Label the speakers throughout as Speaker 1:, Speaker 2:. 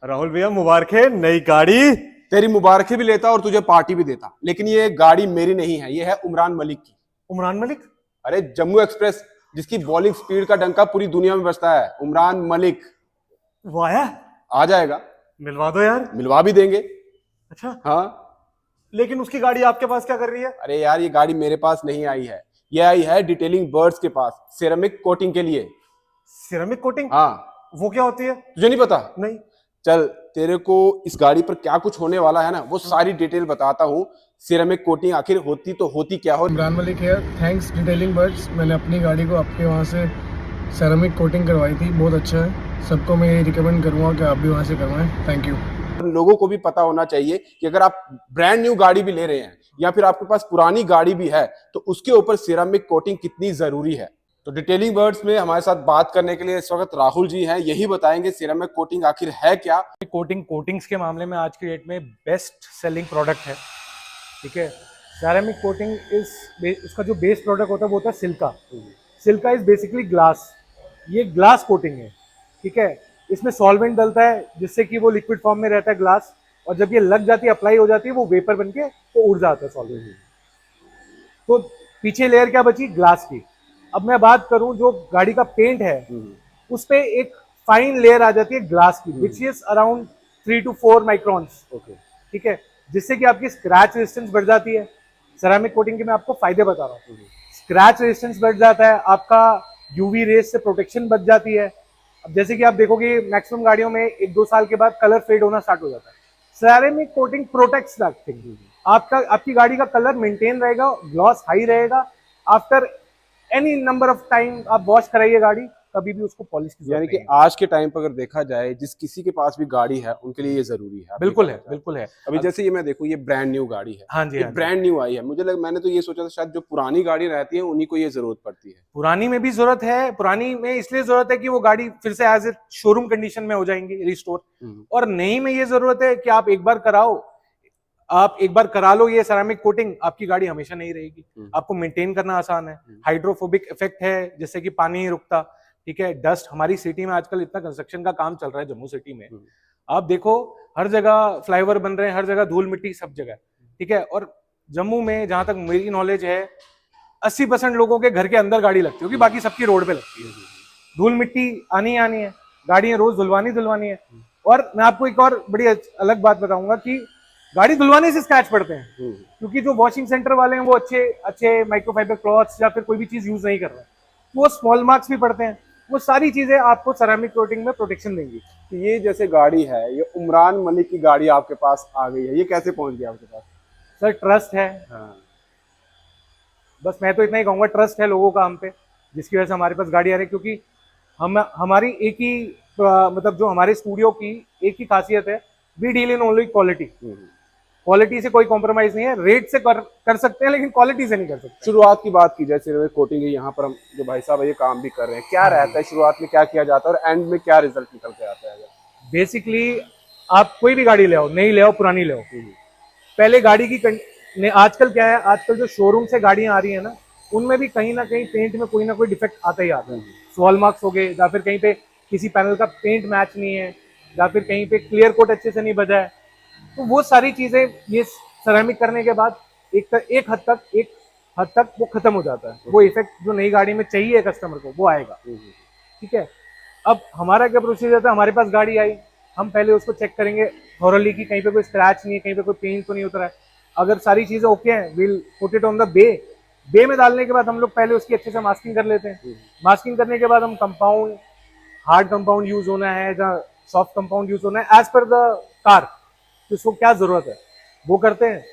Speaker 1: राहुल भैया मुबारक है, नई गाड़ी।
Speaker 2: तेरी मुबारकें भी लेता और तुझे पार्टी भी देता, लेकिन ये गाड़ी मेरी नहीं है, ये है उमरान मलिक की।
Speaker 1: उमरान मलिक?
Speaker 2: अरे जम्मू एक्सप्रेस, जिसकी बॉलिंग स्पीड का डंका पूरी दुनिया में बजता है, उमरान मलिक।
Speaker 1: वो आया?
Speaker 2: आ जाएगा।
Speaker 1: मिलवा दो यार।
Speaker 2: मिलवा भी देंगे।
Speaker 1: अच्छा।
Speaker 2: हाँ,
Speaker 1: लेकिन उसकी गाड़ी आपके पास क्या कर रही है?
Speaker 2: अरे यार, ये गाड़ी मेरे पास नहीं आई है, ये आई है डिटेलिंग बर्ड्स के पास, सेरेमिक कोटिंग के लिए।
Speaker 1: Ceramic coating?
Speaker 2: हाँ।
Speaker 1: वो क्या होती है?
Speaker 2: तुझे नहीं पता?
Speaker 1: नहीं।
Speaker 2: चल, तेरे को इस गाड़ी पर क्या कुछ होने वाला है ना, वो सारी डिटेल बताता हूँ। सिरेमिक कोटिंग आखिर होती तो होती क्या हो।
Speaker 3: इमरान मलिक है, थैंक्स डिटेलिंग बर्ड्स। मैंने अपनी गाड़ी को आपके वहाँ से सेरेमिक कोटिंग करवाई थी, बहुत अच्छा है। सबको मैं ये रिकमेंड करूँगा कि आप भी वहाँ से करवाएं। Thank you.
Speaker 2: लोगों को भी पता होना चाहिए कि अगर आप ब्रांड न्यू गाड़ी भी ले रहे हैं या फिर आपके पास पुरानी गाड़ी भी है, तो उसके ऊपर सिरेमिक कोटिंग कितनी जरूरी है। तो डिटेलिंग बर्ड्स में हमारे साथ बात करने के लिए इस वक्त राहुल जी हैं, यही बताएंगे सिरेमिक कोटिंग आखिर है क्या।
Speaker 4: कोटिंग्स के मामले में आज की डेट में बेस्ट सेलिंग प्रोडक्ट है। ठीक है, सेरेमिक कोटिंग इसका जो बेस प्रोडक्ट होता है वो होता है Chilka. Chilka is basically glass, ये ग्लास कोटिंग है। ठीक है, इसमें सॉल्वेंट डलता है जिससे कि वो लिक्विड फॉर्म में रहता है ग्लास, और जब ये लग जाती है, अप्लाई हो जाती है, वो वेपर बन के तो उड़ जाता है सॉल्वेंट। तो पीछे लेयर क्या बची? ग्लास की। अब मैं बात करूं, जो गाड़ी का पेंट है उस पे एक फाइन लेयर आ जाती है ग्लास की, which is around 3 to 4 microns. ठीक है, जिससे कि आपकी स्क्रैच रेजिस्टेंस बढ़ जाती है। सेरामिक कोटिंग के मैं आपको फायदे बता रहा हूँ। स्क्रैच रेजिस्टेंस बढ़ जाता है, आपका यूवी रेज से प्रोटेक्शन बच जाती है। अब जैसे कि आप देखोगे मैक्सिमम गाड़ियों में 1-2 साल के बाद कलर फेड होना स्टार्ट हो जाता है। Ceramic coating protects that thing. आपकी गाड़ी का कलर मेंटेन रहेगा, ग्लॉस हाई रहेगा। After any number of time आप वॉश कराइए गाड़ी, कभी भी उसको पॉलिश की
Speaker 2: यानी कि आज के टाइम पर अगर देखा जाए, जिस किसी के पास भी गाड़ी है उनके लिए ये जरूरी है।
Speaker 4: बिल्कुल है, बिल्कुल है।
Speaker 2: अभी जैसे ये मैं देखूं, ये ब्रांड न्यू गाड़ी है।
Speaker 4: हाँ जी,
Speaker 2: ये
Speaker 4: हाँ जी।
Speaker 2: ब्रांड न्यू आई है, मैंने तो ये सोचा था शायद जो पुरानी गाड़ी रहती है उन्हीं को ये जरूरत पड़ती है।
Speaker 4: पुरानी में भी जरूरत है, पुरानी में इसलिए जरूरत है कि वो गाड़ी फिर से एज ए शोरूम कंडीशन में हो जाएंगी रिस्टोर, और नई में ये जरूरत है कि आप एक बार करा लो ये सेरामिक कोटिंग, आपकी गाड़ी हमेशा नहीं रहेगी। आपको मेंटेन करना आसान है, हाइड्रोफोबिक इफेक्ट है, जिससे कि पानी नहीं रुकता। ठीक है, डस्ट, हमारी सिटी में आजकल इतना कंस्ट्रक्शन का काम चल रहा है जम्मू सिटी में, आप देखो हर जगह फ्लाईओवर बन रहे हैं, हर जगह धूल मिट्टी सब जगह। ठीक है, और जम्मू में जहां तक मेरी नॉलेज है 80% लोगों के घर के अंदर गाड़ी लगती होगी, बाकी सबकी रोड पे लगती है। धूल मिट्टी आनी है, गाड़ियां रोज धुलवानी है। और मैं आपको एक और बड़ी अलग बात बताऊंगा कि गाड़ी धुलवाने से स्क्रैच पड़ते हैं, क्योंकि जो वॉशिंग सेंटर वाले हैं वो अच्छे माइक्रोफाइबर क्लॉथ्स या फिर कोई भी चीज यूज नहीं कर रहे हैं, वो स्मॉल मार्क्स भी पड़ते हैं। वो सारी चीजें आपको सेरामिक कोटिंग में प्रोटेक्शन देंगी।
Speaker 2: तो ये जैसे गाड़ी है, ये उमरान मलिक की गाड़ी आपके पास आ गई है, ये कैसे पहुंच गई आपके पास?
Speaker 4: सर ट्रस्ट है।
Speaker 2: हाँ।
Speaker 4: बस मैं तो इतना ही कहूंगा, ट्रस्ट है लोगों का हम पे, जिसकी वजह से हमारे पास गाड़ी आ रही है। क्योंकि हमारी एक ही मतलब जो हमारे स्टूडियो की एक ही खासियत है, we deal in only quality. Quality से कोई कॉम्प्रोमाइज नहीं है। रेट से कर सकते हैं, लेकिन क्वालिटी से नहीं कर सकते।
Speaker 2: शुरुआत की बात की जाए, सिर्फ कोटिंग है, यहाँ पर हम जो भाई साहब ये काम भी कर रहे हैं, क्या रहता है शुरुआत में, क्या किया जाता है और एंड में क्या रिजल्ट निकल के आता है?
Speaker 4: बेसिकली आप कोई भी गाड़ी ले आओ, नई ले आओ, पुरानी ले आओ, पहले गाड़ी की आजकल क्या है, आजकल जो शोरूम से गाड़ियां आ रही है ना, उनमें भी कहीं ना कहीं पेंट में कोई ना कोई डिफेक्ट आता ही आता है। सॉल मार्क्स हो गए, या फिर कहीं पे किसी पैनल का पेंट मैच नहीं है, या फिर कहीं पे क्लियर कोट अच्छे से नहीं बजा है। तो वो सारी चीजें ये सेरामिक करने के बाद एक हद तक वो खत्म हो जाता है। वो इफेक्ट जो नई गाड़ी में चाहिए कस्टमर को, वो आएगा। ठीक है, अब हमारा क्या प्रोसीजर था, हमारे पास गाड़ी आई, हम पहले उसको चेक करेंगे थॉरली की कहीं पे कोई स्क्रैच नहीं है, कहीं पे कोई पेंट तो नहीं उतरा है। अगर सारी चीजें ओके हैं, will put it on the bay में डालने के बाद हम लोग पहले उसकी अच्छे से मास्किंग कर लेते हैं। मास्किंग करने के बाद हम कंपाउंड, हार्ड कंपाउंड यूज होना है या सॉफ्ट कंपाउंड यूज होना है, एज पर द कार उसको क्या जरूरत है वो करते हैं।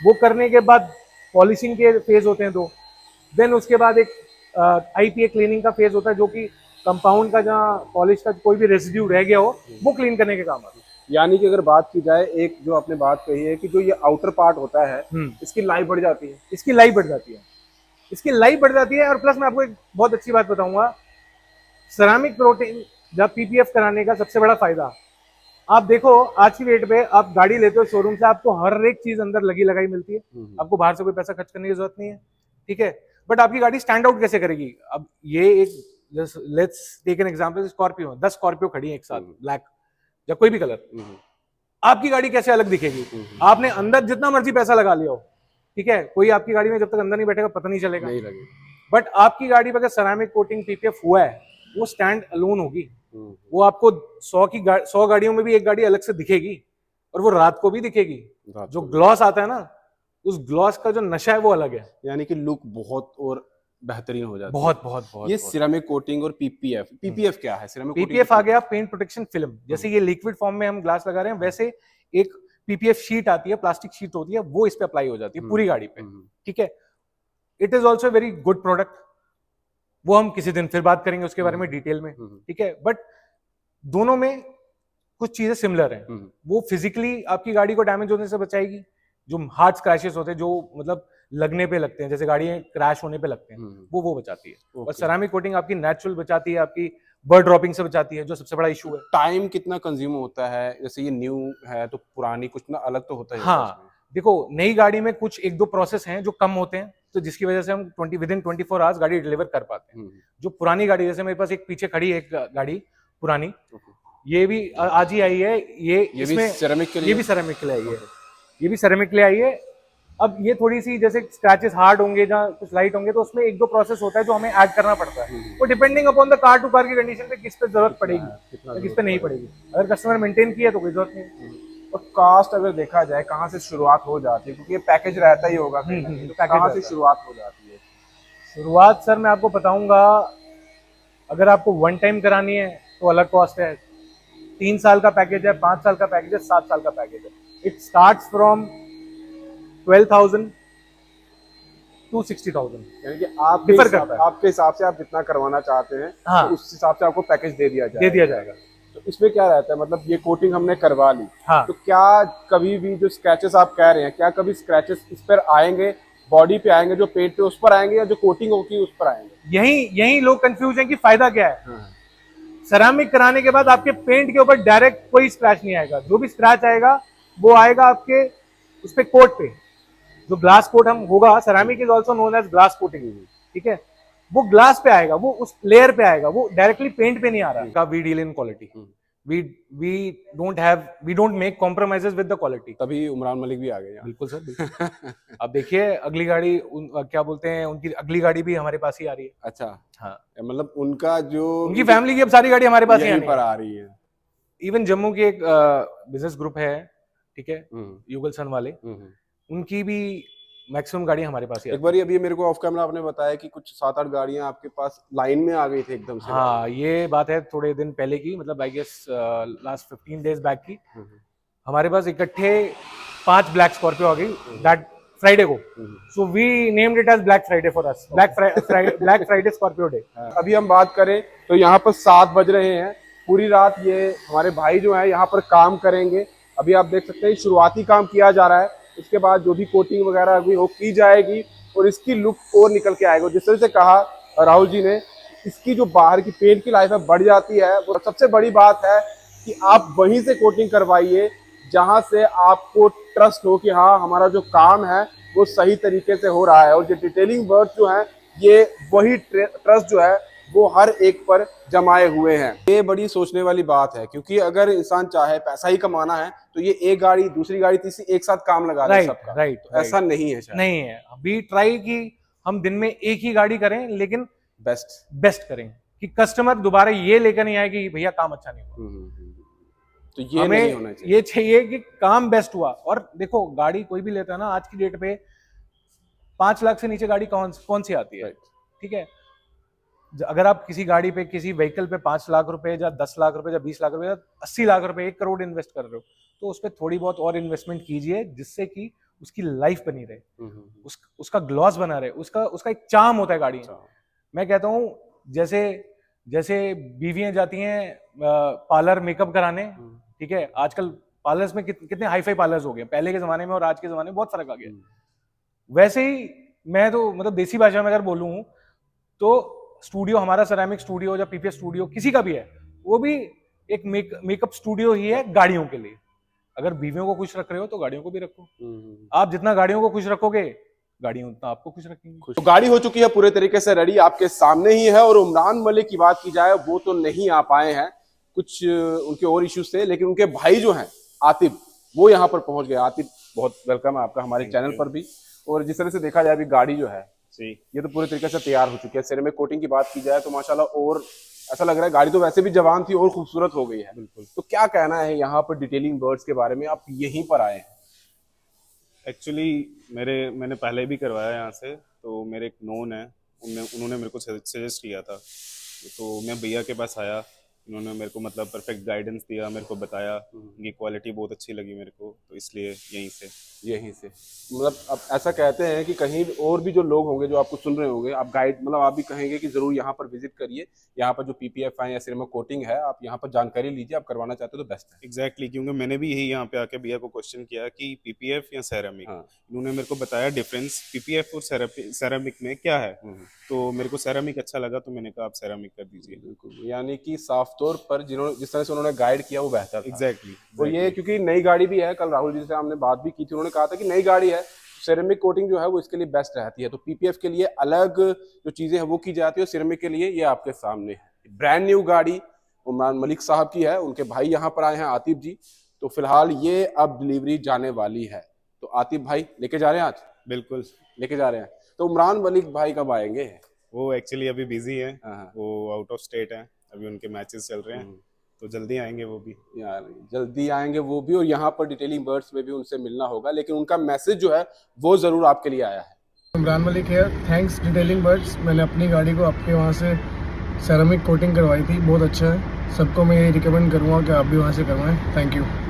Speaker 4: वो करने के बाद पॉलिशिंग के फेज होते हैं 2। देन उसके बाद एक IPA क्लीनिंग का फेज होता है, जो कि कंपाउंड का जहाँ पॉलिश का कोई भी रेसिड्यू रह गया हो वो क्लीन करने के काम आता है।
Speaker 2: यानी कि अगर बात की जाए, एक जो आपने बात कही है कि जो ये आउटर पार्ट होता है, इसकी लाइफ बढ़ जाती है।
Speaker 4: इसकी लाइफ बढ़ जाती है। और प्लस मैं आपको एक बहुत अच्छी बात बताऊंगा, सेरामिक कोटिंग जब PPF कराने का सबसे बड़ा फायदा, आप देखो आज की डेट पे आप गाड़ी लेते हो शोरूम से, आपको हर एक चीज अंदर लगी लगाई मिलती है, आपको बाहर से कोई पैसा खर्च करने की जरूरत नहीं है। ठीक है, बट आपकी गाड़ी स्टैंड आउट कैसे करेगी? अब ये एक let's take an example, Scorpio, 10 Scorpio खड़ी है एक साथ, ब्लैक या कोई भी कलर, आपकी गाड़ी कैसे अलग दिखेगी? आपने अंदर जितना मर्जी पैसा लगा लिया हो, ठीक है, कोई आपकी गाड़ी में जब तक अंदर नहीं बैठेगा पता नहीं चलेगा,
Speaker 2: नहीं लगेगा।
Speaker 4: बट आपकी गाड़ी पर अगर सेरामिक कोटिंग पीपीएफ हुआ है, वो स्टैंड अलोन होगी, वो आपको 100 गाड़ियों में भी एक गाड़ी अलग से दिखेगी, और वो रात को भी दिखेगी। जो ग्लॉस आता है ना, उस ग्लॉस का जो नशा है वो अलग है,
Speaker 2: यानी कि लुक बहुत और बेहतरीन हो जाता है।
Speaker 4: बहुत बहुत बहुत।
Speaker 2: ये सिरेमिक कोटिंग और पीपीएफ क्या है? सिरेमिक
Speaker 4: पीपीएफ आ गया पेंट प्रोटेक्शन फिल्म। जैसे ये लिक्विड फॉर्म में हम ग्लास लगा रहे हैं, वैसे एक पीपीएफ शीट आती है, प्लास्टिक शीट होती है, वो इस पे अप्लाई हो जाती है पूरी गाड़ी पे, ठीक है। It is also very good product, वो हम किसी दिन फिर बात करेंगे उसके बारे में डिटेल में, ठीक है। बट दोनों में कुछ चीजें सिमिलर हैं। वो फिजिकली आपकी गाड़ी को डैमेज होने से बचाएगी, जो हार्ड स्क्रैचेस होते हैं, जो मतलब लगने पे लगते हैं, जैसे गाड़ी क्रैश होने पे लगते हैं, वो बचाती है। और सेरामिक कोटिंग आपकी नेचुरल बचाती है, आपकी बर्ड ड्रॉपिंग से बचाती है, जो सबसे बड़ा इशू है।
Speaker 2: टाइम कितना कंज्यूम होता है? जैसे ये न्यू है तो पुरानी कुछ ना अलग तो होता है।
Speaker 4: हाँ, देखो नई गाड़ी में कुछ 1-2 प्रोसेस हैं जो कम होते हैं, तो जिसकी वजह से हम विदिन 24 आवर्स गाड़ी डिलीवर कर पाते हैं। जो पुरानी गाड़ी, जैसे मेरे पास एक पीछे खड़ी है एक गाड़ी पुरानी, ये भी आज ही आई है, ये
Speaker 2: भी सेरेमिक के लिए,
Speaker 4: ये भी सेरेमिक के लिए आई है, ये भी सेरेमिक के लिए आई है। अब ये थोड़ी सी जैसे स्क्रैचेस हार्ड होंगे या कुछ लाइट होंगे, तो उसमें 1-2 प्रोसेस होता है जो हमें ऐड करना पड़ता है। वो depending upon the car to car की कंडीशन पे किस पे जरूरत पड़ेगी या किस पे नहीं पड़ेगी। अगर कस्टमर मेंटेन किया तो कोई जरूरत नहीं।
Speaker 2: और कास्ट अगर देखा जाए कहाँ से शुरुआत हो जाती है, क्योंकि ये पैकेज रहता ही होगा, तो कहाँ से शुरुआत हो जाती है?
Speaker 4: शुरुआत सर मैं आपको बताऊंगा, अगर आपको वन टाइम करानी है तो अलग कॉस्ट है। 3 साल का पैकेज है, 5 साल का पैकेज है, 7 साल का पैकेज है। It starts from 12,000 to 60,000।
Speaker 2: यानी कि आपके हिसाब से आप जितना करवाना चाहते हैं,
Speaker 4: हाँ,
Speaker 2: तो उस हिसाब से आपको पैकेज दे दिया जाएगा। तो इसमें क्या रहता है, मतलब ये कोटिंग हमने करवा ली,
Speaker 4: हाँ,
Speaker 2: तो क्या कभी भी जो स्क्रैचेस आप कह रहे हैं, क्या कभी स्क्रैचेस इस पर आएंगे, बॉडी पे आएंगे, जो पेंट पे उस पर आएंगे, या जो कोटिंग होगी उस पर आएंगे?
Speaker 4: यही लोग कंफ्यूज हैं कि फायदा क्या है। सेरामिक कराने के बाद आपके पेंट के ऊपर डायरेक्ट कोई स्क्रैच नहीं आएगा। जो भी स्क्रैच आएगा वो आएगा आपके उस पे कोट पे, जो ग्लास कोट हम होगा। Ceramic is also known as glass coating, ठीक है। वो ग्लास पे आएगा, वो उस लेयर पे आएगा, वो डायरेक्टली पेंट पे नहीं आ रहा। We deal in quality, we don't make compromises with the quality.
Speaker 2: तभी उमरान मलिक भी आ गए।
Speaker 4: बिल्कुल सर, बिल्कुल। अब देखिए अगली गाड़ी क्या बोलते हैं, उनकी अगली गाड़ी भी हमारे पास ही आ रही है।
Speaker 2: अच्छा,
Speaker 4: हाँ,
Speaker 2: मतलब उनकी
Speaker 4: फैमिली की अब सारी गाड़ी हमारे पास ही
Speaker 2: आ रही है।
Speaker 4: इवन जम्मू की एक बिजनेस ग्रुप है, ठीक है, युगल सन वाले, उनकी भी मैक्सिमम गाड़ी हमारे पास ही।
Speaker 2: एक बार अभी मेरे को ऑफ कैमरा आपने बताया कि कुछ 7-8 गाड़ियां आपके पास लाइन में आ गई थी एकदम से।
Speaker 4: हाँ, ये बात है थोड़े दिन पहले की, मतलब I guess last 15 days back की। हमारे पास इकट्ठे 5 ब्लैक स्कॉर्पियो आ गई दैट फ्राइडे को। So we named it as black Friday for us, black Friday Scorpio day.
Speaker 2: अभी हम बात करें तो यहाँ पर 7 बज रहे हैं, पूरी रात ये हमारे भाई जो है यहाँ पर काम करेंगे। अभी आप देख सकते हैं शुरुआती काम किया जा रहा है, उसके बाद जो भी कोटिंग वगैरह अभी वो की जाएगी और इसकी लुक और निकल के आएगा। जिस तरह से कहा राहुल जी ने, इसकी जो बाहर की पेंट की लाइफ है बढ़ जाती है। वो सबसे बड़ी बात है कि आप वहीं से कोटिंग करवाइए जहां से आपको ट्रस्ट हो कि हाँ हमारा जो काम है वो सही तरीके से हो रहा है। और जो डिटेलिंग वर्क जो है, ये वही ट्रस्ट जो है वो हर एक पर जमाए हुए हैं। ये बड़ी सोचने वाली बात है, क्योंकि अगर इंसान चाहे पैसा ही कमाना है तो ये एक गाड़ी, दूसरी गाड़ी, तीसरी एक साथ काम लगा दे सबका।
Speaker 4: राइट,
Speaker 2: ऐसा नहीं है,
Speaker 4: नहीं है। वी ट्राई कि हम दिन में एक ही गाड़ी करें, लेकिन बेस्ट करें कि कस्टमर दोबारा ये लेकर नहीं आए कि भैया काम अच्छा नहीं हुआ।
Speaker 2: तो ये नहीं होना चाहिए।
Speaker 4: ये चाहिए कि काम बेस्ट हुआ। और देखो गाड़ी कोई भी लेता है ना, आज की डेट पे 5 लाख से नीचे गाड़ी कौन सी आती है, ठीक है। अगर आप किसी गाड़ी पे, किसी व्हीकल पे 5 लाख रुपए या 10 लाख रुपए या 20 लाख रुपए या 80 लाख रुपए, 1 करोड़ इन्वेस्ट कर रहे हो, तो उस पर थोड़ी बहुत और इन्वेस्टमेंट कीजिए, जिससे कि उसकी लाइफ बनी रहे, उसका ग्लॉस बना रहे, उसका एक चार्म होता है गाड़ी। मैं कहता हूँ जैसे बीवियां जाती हैं पार्लर मेकअप कराने, ठीक है। आजकल पार्लर्स में कितने हाई फाई पार्लर्स हो गए, पहले के जमाने में और आज के जमाने में बहुत फर्क आ गया। वैसे ही मैं तो मतलब देसी भाषा में अगर बोलूं तो स्टूडियो, हमारा सेरामिक स्टूडियो या पीपीएफ स्टूडियो किसी का भी है, वो भी एक मेकअप स्टूडियो ही है गाड़ियों के लिए। अगर बीवियों को खुश रख रहे हो तो गाड़ियों को भी रखो। आप जितना गाड़ियों को खुश रखोगे,
Speaker 5: गाड़ी उतना आपको खुश रखेंगी।
Speaker 2: तो गाड़ी हो चुकी है पूरे तरीके से रेडी, आपके सामने ही है। और उमरान मलिक की बात की जाए, वो तो नहीं आ पाए हैं, कुछ उनके और इश्यूज थे, लेकिन उनके भाई जो हैं आतिफ, वो यहाँ पर पहुंच गए। आतिफ, बहुत वेलकम है आपका हमारे चैनल पर भी। और जिस तरह से देखा जाए अभी गाड़ी जो है
Speaker 6: जी,
Speaker 2: ये तो पूरे तरीके से तैयार हो चुकी है। सिरेमिक कोटिंग की बात की जाए तो माशाल्लाह, और ऐसा लग रहा है गाड़ी तो वैसे भी जवान थी और खूबसूरत हो गई है।
Speaker 6: बिल्कुल।
Speaker 2: तो क्या कहना है यहाँ पर डिटेलिंग बर्ड्स के बारे में, आप यहीं पर आए हैं?
Speaker 6: एक्चुअली मैंने पहले भी करवाया यहाँ से, तो मेरे एक नोन है, उन्होंने मेरे को सजेस्ट किया था, तो मैं भैया के पास आया, उन्होंने मेरे को मतलब परफेक्ट गाइडेंस दिया, मेरे को बताया, उनकी क्वालिटी बहुत अच्छी लगी मेरे को, तो इसलिए यहीं से
Speaker 2: मतलब अब ऐसा कहते हैं कि कहीं और भी जो लोग होंगे जो आपको सुन रहे होंगे, आप गाइड मतलब आप भी कहेंगे कि जरूर यहाँ पर विजिट करिए, यहाँ पर जो पीपीएफ है या सिरेमिक कोटिंग है, आप यहाँ पर जानकारी लीजिए, आप करवाना चाहते हो तो बेस्ट है।
Speaker 6: एग्जैक्टली, क्योंकि मैंने भी यही यहाँ पे आके भैया को क्वेश्चन किया कि पीपीएफ या सेरामिक,
Speaker 2: हाँ।
Speaker 6: उन्होंने मेरे को बताया डिफरेंस पीपीएफ और सेरामिक में क्या है, तो मेरे को सेरामिक अच्छा लगा, तो मैंने कहा आप सेरामिक कर दीजिए।
Speaker 2: बिल्कुल, यानी कि साफ तौर पर जिस तरह से उन्होंने गाइड किया वो बेहतर था।
Speaker 6: एग्जैक्टली।
Speaker 2: और ये क्योंकि नई गाड़ी भी है, कल राहुल जी से हमने बात भी की थी, उन्होंने कहा था कि नई गाड़ी है, सिरेमिक कोटिंग जो है वो इसके लिए बेस्ट रहती है। तो पीपीएफ के लिए अलग जो चीजें हैं वो की जाती है, और सिरेमिक के लिए ये आपके सामने है। ब्रांड न्यू गाड़ी उमरान मलिक साहब की है, उनके भाई यहाँ पर आए हैं आतिफ जी। तो फिलहाल ये अब डिलीवरी जाने वाली है, तो आतिफ भाई लेके जा रहे हैं आज?
Speaker 6: बिल्कुल,
Speaker 2: लेके जा रहे हैं। तो उमरान मलिक भाई कब आएंगे?
Speaker 6: वो एक्चुअली अभी बिजी है,
Speaker 2: हाँ।
Speaker 6: वो आउट ऑफ स्टेट है, अभी उनके मैचेस चल रहे हैं, तो जल्दी आएंगे वो भी।
Speaker 2: यार जल्दी आएंगे वो भी, और यहाँ पर डिटेलिंग बर्ड्स में भी उनसे मिलना होगा, लेकिन उनका मैसेज जो है वो जरूर आपके लिए आया है।
Speaker 3: इमरान मलिक है, थैंक्स डिटेलिंग बर्ड्स। मैंने अपनी गाड़ी को आपके वहाँ से सेरामिक कोटिंग करवाई थी, बहुत अच्छा है। सबको मैं ये रिकमेंड करूँगा कि आप भी वहाँ से करवाएं। Thank you.